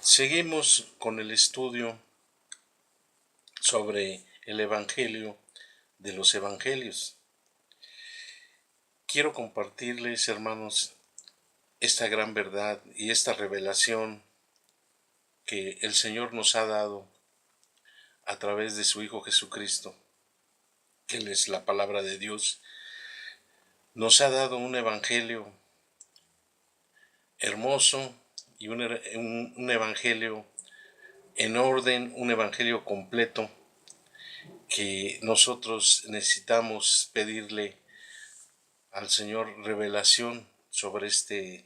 Seguimos con el estudio sobre el Evangelio de los Evangelios. Quiero compartirles, hermanos, esta gran verdad y esta revelación que el Señor nos ha dado a través de su Hijo Jesucristo, que Él es la palabra de Dios. Nos ha dado un Evangelio hermoso y un Evangelio en orden, un Evangelio completo, que nosotros necesitamos pedirle al Señor revelación sobre este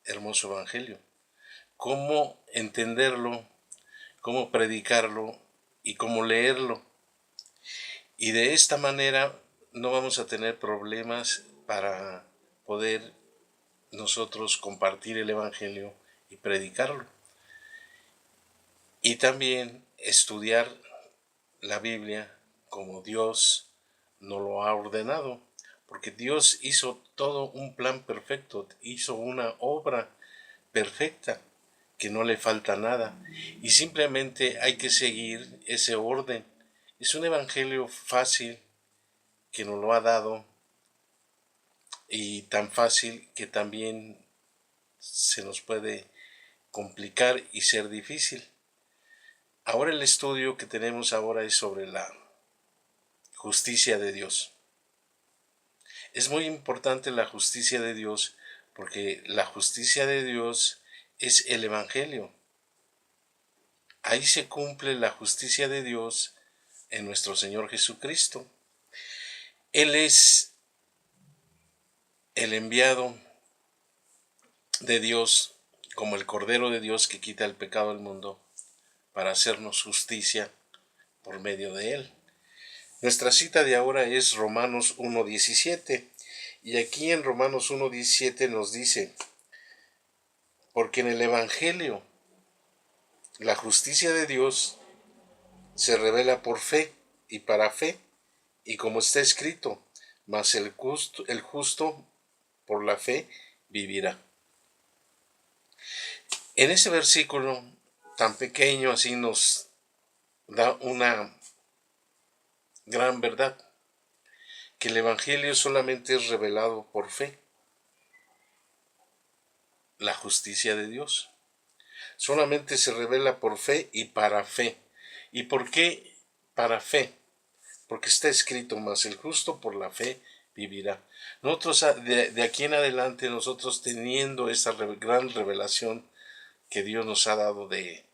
hermoso Evangelio. Cómo entenderlo, cómo predicarlo y cómo leerlo. Y de esta manera no vamos a tener problemas para poder nosotros compartir el Evangelio y predicarlo. Y también estudiar la Biblia como Dios nos lo ha ordenado, porque Dios hizo todo un plan perfecto, hizo una obra perfecta, que no le falta nada, y simplemente hay que seguir ese orden. Es un evangelio fácil que nos lo ha dado, y tan fácil que también se nos puede complicar y ser difícil. Ahora el estudio que tenemos ahora es sobre la justicia de Dios. Es muy importante la justicia de Dios, porque la justicia de Dios es el Evangelio. Ahí se cumple la justicia de Dios en nuestro Señor Jesucristo. Él es el enviado de Dios, como el Cordero de Dios que quita el pecado del mundo, para hacernos justicia por medio de Él. Nuestra cita de ahora es Romanos 1:17, y aquí en Romanos 1:17 nos dice: porque en el Evangelio la justicia de Dios se revela por fe y para fe, y como está escrito, mas el justo por la fe vivirá. En ese versículo tan pequeño así nos da una gran verdad, que el Evangelio solamente es revelado por fe, la justicia de Dios. Solamente se revela por fe y para fe. ¿Y por qué para fe? Porque está escrito, mas el justo por la fe vivirá. Nosotros de aquí en adelante, nosotros teniendo esa gran revelación que Dios nos ha dado de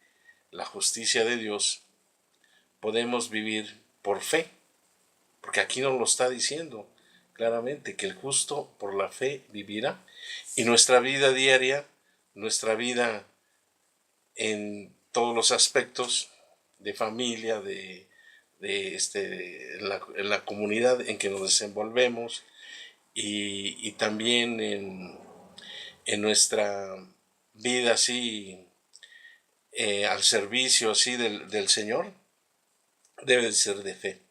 la justicia de Dios, podemos vivir por fe, porque aquí nos lo está diciendo claramente, que el justo por la fe vivirá. Y nuestra vida diaria, nuestra vida en todos los aspectos de familia, en la comunidad en que nos desenvolvemos, y también en nuestra vida así, al servicio así del Señor, debe de ser de fe,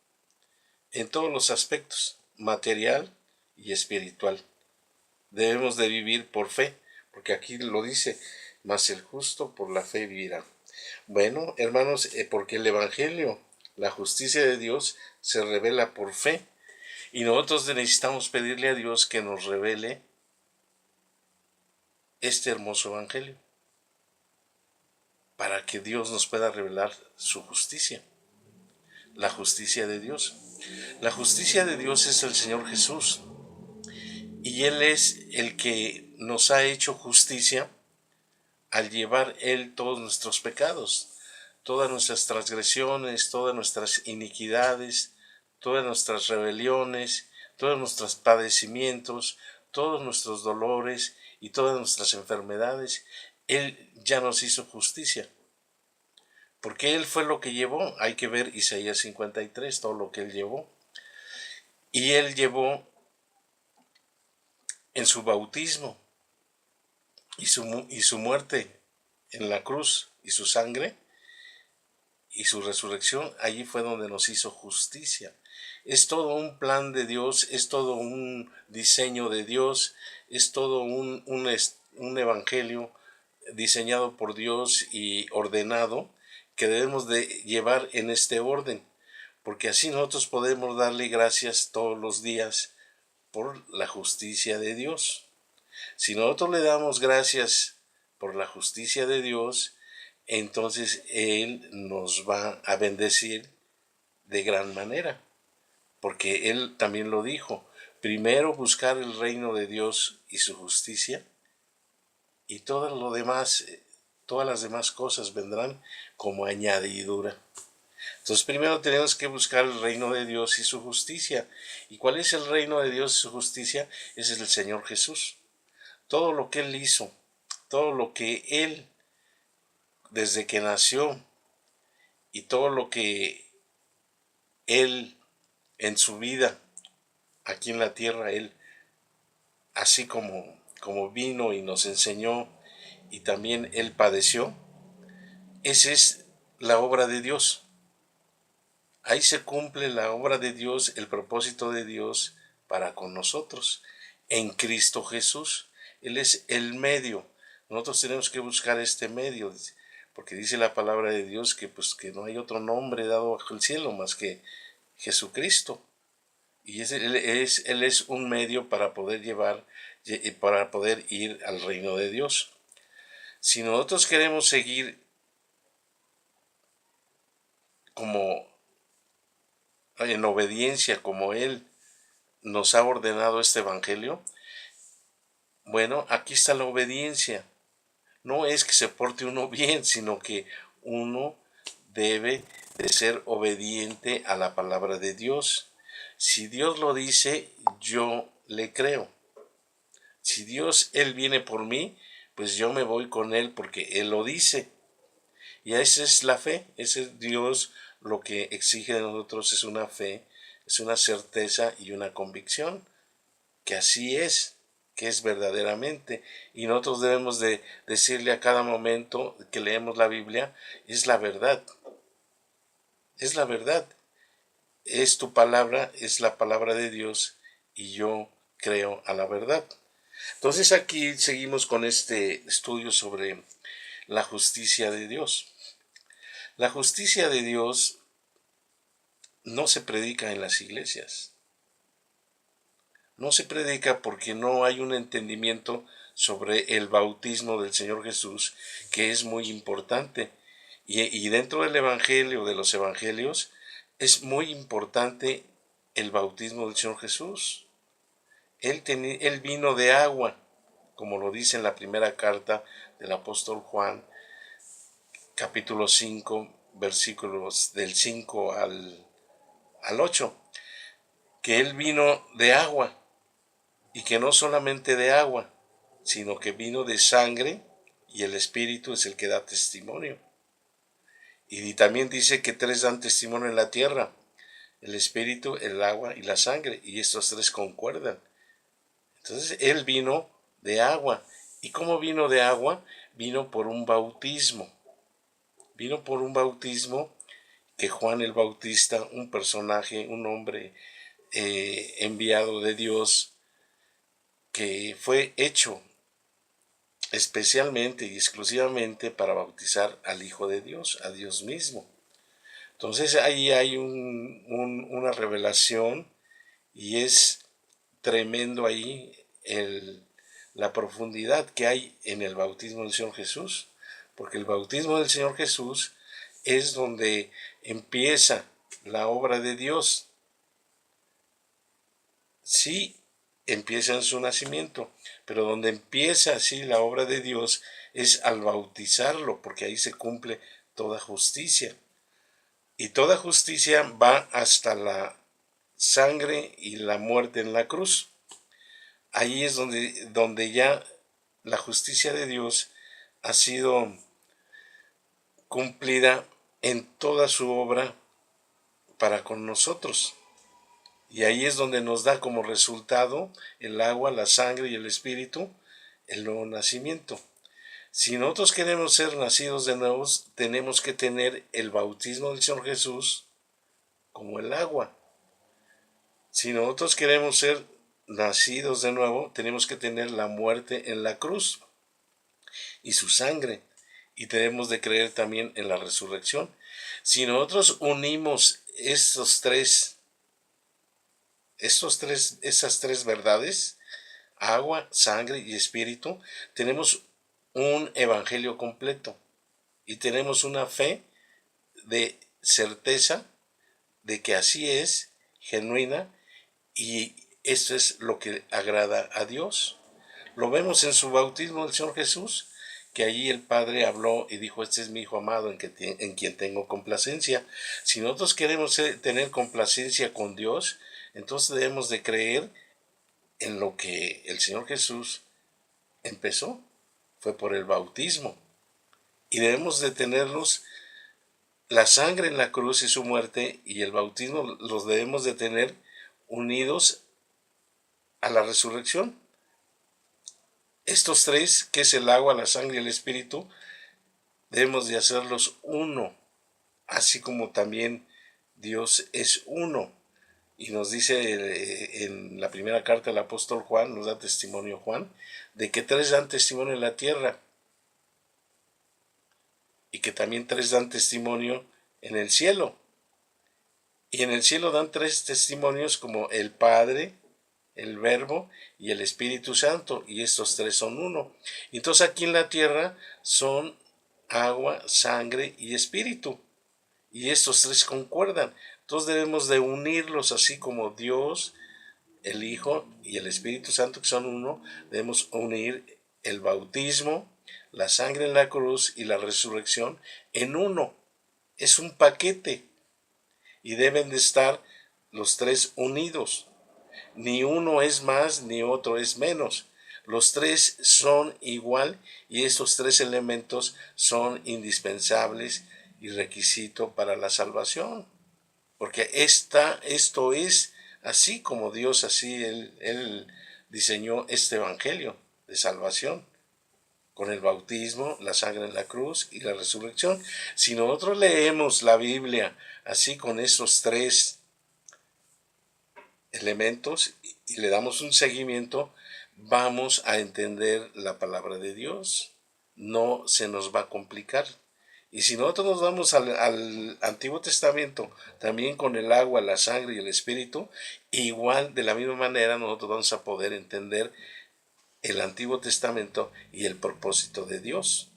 en todos los aspectos, material y espiritual. Debemos de vivir por fe, porque aquí lo dice, mas el justo por la fe vivirá. Bueno, hermanos, porque el Evangelio, la justicia de Dios, se revela por fe, y nosotros necesitamos pedirle a Dios que nos revele este hermoso Evangelio, para que Dios nos pueda revelar su justicia, la justicia de Dios. La justicia de Dios es el Señor Jesús, y Él es el que nos ha hecho justicia al llevar Él todos nuestros pecados, todas nuestras transgresiones, todas nuestras iniquidades, todas nuestras rebeliones, todos nuestros padecimientos, todos nuestros dolores y todas nuestras enfermedades. Él ya nos hizo justicia, porque Él fue lo que llevó. Hay que ver Isaías 53, todo lo que Él llevó. Y Él llevó en su bautismo y su muerte en la cruz y su sangre y su resurrección, allí fue donde nos hizo justicia. Es todo un plan de Dios, es todo un diseño de Dios, es todo un evangelio diseñado por Dios y ordenado que debemos de llevar en este orden, porque así nosotros podemos darle gracias todos los días por la justicia de Dios. Si nosotros le damos gracias por la justicia de Dios, entonces Él nos va a bendecir de gran manera, porque Él también lo dijo: primero buscar el reino de Dios y su justicia, y todo lo demás, todas las demás cosas vendrán como añadidura. Entonces primero tenemos que buscar el reino de Dios y su justicia. ¿Y cuál es el reino de Dios y su justicia? Ese es el Señor Jesús. Todo lo que Él hizo, todo lo que Él, desde que nació, y todo lo que Él en su vida aquí en la tierra, Él, así como vino y nos enseñó, y también Él padeció, esa es la obra de Dios. Ahí se cumple la obra de Dios, el propósito de Dios para con nosotros, en Cristo Jesús. Él es el medio. Nosotros tenemos que buscar este medio, porque dice la palabra de Dios que que no hay otro nombre dado bajo el cielo más que Jesucristo. Y él es un medio para poder para poder ir al reino de Dios. Si nosotros queremos seguir como en obediencia, como Él nos ha ordenado este evangelio, bueno, aquí está la obediencia. No es que se porte uno bien, sino que uno debe de ser obediente a la palabra de Dios. Si Dios lo dice, yo le creo. Si Dios, Él viene por mí, pues yo me voy con Él porque Él lo dice. Y esa es la fe, ese es Dios. Lo que exige de nosotros es una fe, es una certeza y una convicción, que así es, que es verdaderamente. Y nosotros debemos de decirle a cada momento que leemos la Biblia: es la verdad, es la verdad, es tu palabra, es la palabra de Dios, y yo creo a la verdad. Entonces aquí seguimos con este estudio sobre la justicia de Dios. La justicia de Dios no se predica en las iglesias. No se predica porque no hay un entendimiento sobre el bautismo del Señor Jesús, que es muy importante. Y dentro del Evangelio, de los Evangelios, es muy importante el bautismo del Señor Jesús. Él vino de agua, como lo dice en la primera carta del apóstol Juan, capítulo 5, versículos del 5 al 8, que Él vino de agua, y que no solamente de agua, sino que vino de sangre, y el Espíritu es el que da testimonio. Y también dice que tres dan testimonio en la tierra: el Espíritu, el agua y la sangre, y estos tres concuerdan. Entonces Él vino de agua. ¿Y cómo vino de agua? Vino por un bautismo. Vino por un bautismo que Juan el Bautista, un personaje, un hombre enviado de Dios, que fue hecho especialmente y exclusivamente para bautizar al Hijo de Dios, a Dios mismo. Entonces ahí hay una revelación, y es tremendo ahí la profundidad que hay en el bautismo del Señor Jesús, porque el bautismo del Señor Jesús es donde empieza la obra de Dios. Sí, empieza en su nacimiento, pero donde empieza así la obra de Dios es al bautizarlo, porque ahí se cumple toda justicia. Y toda justicia va hasta la sangre y la muerte en la cruz. Ahí es donde ya la justicia de Dios ha sido cumplida en toda su obra para con nosotros. Y ahí es donde nos da como resultado el agua, la sangre y el Espíritu, el nuevo nacimiento. Si nosotros queremos ser nacidos de nuevo, tenemos que tener el bautismo del Señor Jesús como el agua. Si nosotros queremos ser nacidos de nuevo, tenemos que tener la muerte en la cruz. y su sangre. Y tenemos de creer también en la resurrección. Si nosotros unimos esas tres verdades, agua, sangre y espíritu, tenemos un evangelio completo y tenemos una fe de certeza de que así es, genuina, y esto es lo que agrada a Dios. Lo vemos en su bautismo del Señor Jesús, que allí el Padre habló y dijo: este es mi Hijo amado en quien tengo complacencia. Si nosotros queremos tener complacencia con Dios, entonces debemos de creer en lo que el Señor Jesús empezó, fue por el bautismo. Y debemos de tenerlos, la sangre en la cruz y su muerte y el bautismo los debemos de tener unidos a la resurrección. Estos tres, que es el agua, la sangre y el espíritu, debemos de hacerlos uno, así como también Dios es uno. Y nos dice en la primera carta del apóstol Juan, nos da testimonio Juan, de que tres dan testimonio en la tierra y que también tres dan testimonio en el cielo. Y en el cielo dan tres testimonios como el Padre, el Verbo y el Espíritu Santo, y estos tres son uno. Entonces aquí en la tierra son agua, sangre y espíritu, y estos tres concuerdan. Entonces debemos de unirlos, así como Dios, el Hijo y el Espíritu Santo, que son uno. Debemos unir el bautismo, la sangre en la cruz y la resurrección en uno. Es un paquete y deben de estar los tres unidos. Ni uno es más ni otro es menos. Los tres son igual y estos tres elementos son indispensables y requisito para la salvación. Porque esto es así como Dios, así él diseñó este evangelio de salvación, con el bautismo, la sangre en la cruz y la resurrección. Si nosotros leemos la Biblia así con esos tres elementos y le damos un seguimiento, vamos a entender la palabra de Dios. No se nos va a complicar. Y si nosotros nos vamos al Antiguo Testamento, también con el agua, la sangre y el espíritu, igual de la misma manera nosotros vamos a poder entender el Antiguo Testamento y el propósito de Dios.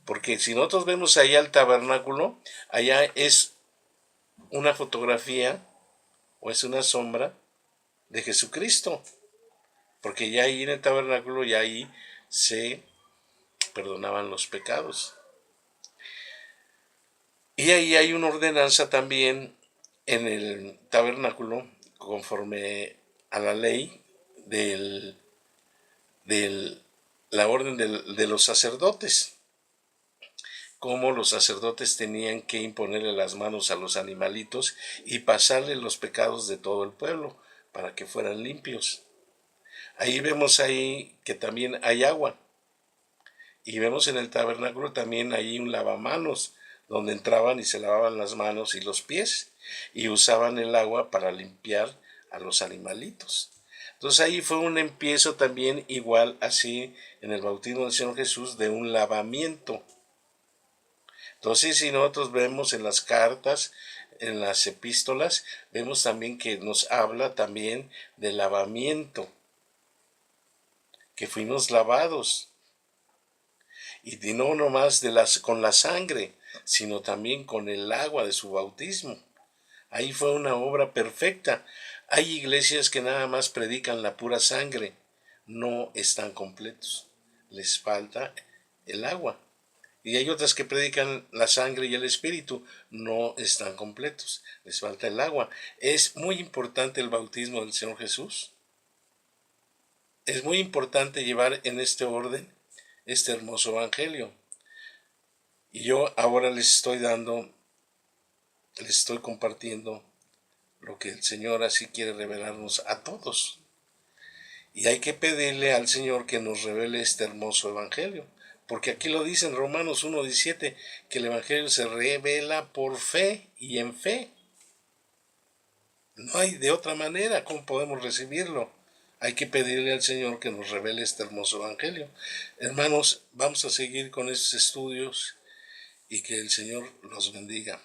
Porque si nosotros vemos allá el tabernáculo, allá es una fotografía o es una sombra de Jesucristo. Porque ya ahí en el tabernáculo, ya ahí se perdonaban los pecados. Y ahí hay una ordenanza también en el tabernáculo, conforme a la ley de la orden de los sacerdotes, como los sacerdotes tenían que imponerle las manos a los animalitos y pasarle los pecados de todo el pueblo para que fueran limpios. Ahí vemos ahí que también hay agua. Y vemos en el tabernáculo también ahí un lavamanos, donde entraban y se lavaban las manos y los pies, y usaban el agua para limpiar a los animalitos. Entonces ahí fue un empiezo también igual así en el bautismo del Señor Jesús de un lavamiento. Entonces si nosotros vemos en las cartas, en las epístolas, vemos también que nos habla también del lavamiento, que fuimos lavados. Y no nomás con la sangre, sino también con el agua de su bautismo. Ahí fue una obra perfecta. Hay iglesias que nada más predican la pura sangre, no están completos, les falta el agua. Y hay otras que predican la sangre y el espíritu, no están completos, les falta el agua. Es muy importante el bautismo del Señor Jesús. Es muy importante llevar en este orden este hermoso evangelio. Y yo ahora les estoy compartiendo lo que el Señor así quiere revelarnos a todos. Y hay que pedirle al Señor que nos revele este hermoso evangelio. Porque aquí lo dice en Romanos 1:17, que el evangelio se revela por fe y en fe. No hay de otra manera cómo podemos recibirlo. Hay que pedirle al Señor que nos revele este hermoso evangelio. Hermanos, vamos a seguir con estos estudios y que el Señor los bendiga.